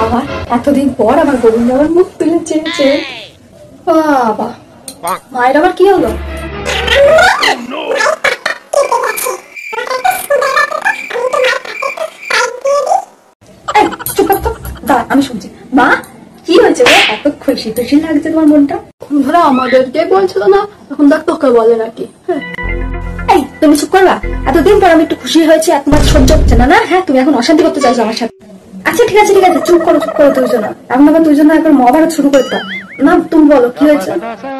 আমার এতদিন পর আমার গোবিন্দ আমার মুখ তুলে চেয়েছে। বাবা, মায়ের আবার কি হলো? আমি শুনছি। মা, কি হয়েছে গো? এত খুশি খুশি লাগছে তোমার মনটা। ধরো আমাদেরকে বলছিল না, এখন দেখ তোকে বলে নাকি। এই তুমি চুপ করবা? এতদিন পর আমি একটু খুশি হয়েছি আর তোমার সহ্য হচ্ছে না? না হ্যাঁ, তুমি এখন অশান্তি করতে চাইছো আমার সাথে। আচ্ছা ঠিক আছে ঠিক আছে, চুপ করো দুইজনা। এখন আবার দুইজনা একবার মহাভারত শুরু করতে না। তুমি বলো কি হয়েছে?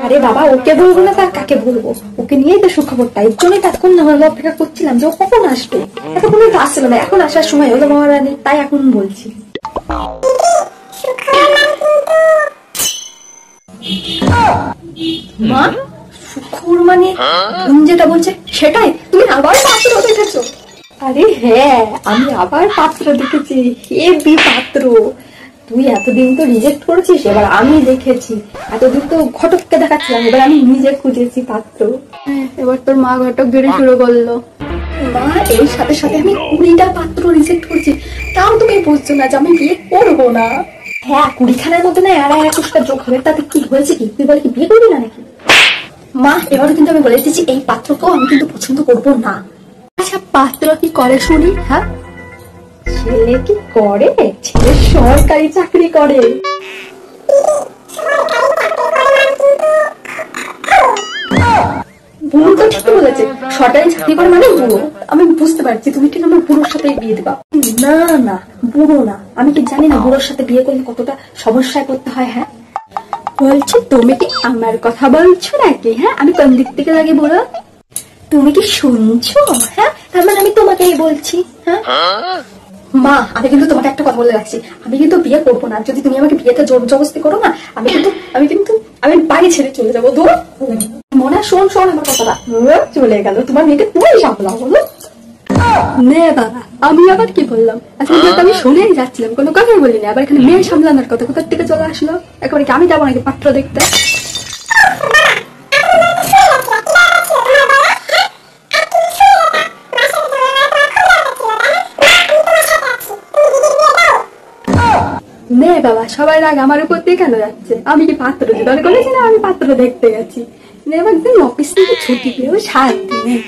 আরে বাবা, ওকে বলবো না তার কাকে বলবো? ওকে নিয়েই তো সুখবরটা। এর জন্যই তখন অপেক্ষা করছিলাম যে ও কখন আসবে। এতক্ষণ তো আসছিল না, এখন আসার সময় হলো মহারানী, তাই এখন বলছি। মা, সুখবর মানে তুমি যেটা বলছে সেটাই? তুমি আবার পাত্র দেখেছো? আরে হ্যাঁ, আমি আবার পাত্র দেখেছি। হেবি পাত্র। তুই এতদিন তো রিজেক্ট করেছিস, এবার আমি দেখেছি। এতদিন তো ঘটককে দেখাচ্ছিলাম, এবার আমি নিজে খুঁজেছি পাত্র। এবার তোর মা ঘটক বেড়ে শুরু করলো। মা, এর সাথে সাথে আমি 20টা পাত্র রিজেক্ট করছি, তাও তুমি বুঝছো না যে আমি বিয়ে করবো না। হ্যাঁ, 20খানার মধ্যে না আর 21টা যোগ হবে, তাতে কি হয়েছে? কি তুই বলে কি বিয়ে করবি না নাকি? মা, এবারে কিন্তু আমি বলে দিচ্ছি এই পাত্রকেও আমি কিন্তু পছন্দ করবো না। আচ্ছা, পাত্র কি করে শুনি? হ্যাঁ, ছেলে কি করে? ছেলে সরকারি চাকরি করে। বুড়ো তো ঠিকই বলেছে, সরকারি চাকরি করে মানে বুড়ো। আমি বুঝতে পারছি তুমি ঠিক আমার বুড়োর সাথে বিয়ে দিবা। না না, বুড়ো না। আমি কি জানি না বুড়োর সাথে বিয়ে করলে কতটা সমস্যায় পড়তে হয়। হ্যাঁ বলছি তুমি কি আমার কথা বলছো নাকি? হ্যাঁ, আমি কোন দিক থেকে লাগে বলো? তুমি কি শুনছো? হ্যাঁ, তার মানে আমি তোমাকেই বলছি। হ্যাঁ মা, আমি কিন্তু তোমাকে একটা কথা বলে রাখছি, আমি কিন্তু বিয়ে করবো না। যদি তুমি আমাকে বিয়েতে জোর জবরদস্তি করো না, আমি বাড়ি ছেড়ে চলে যাবো। দূর মনে শোন শোন আমার কথাটা। চলে গেল, তোমার মেয়েকে তুমি সামলাও। বলো নে বাবা, আমি আবার কি বললাম? আচ্ছা, আমি শুনেই যাচ্ছিলাম, কোনো কথাই বলিনি। আবার এখানে মেয়ে সামলানোর কথা কোথার থেকে চলে আসলো? একেবারে কি আমি যাবো নাকি পাত্র দেখতে? নে বাবা, সবাই রাগ আমার উপর দিয়ে কেন যাচ্ছে? আমি কি পাত্র জোগাড় করেছি না আমি পাত্র দেখতে গেছি? এবার দিন অফিস থেকে ছুটি পেয়েও শান্তি নেই।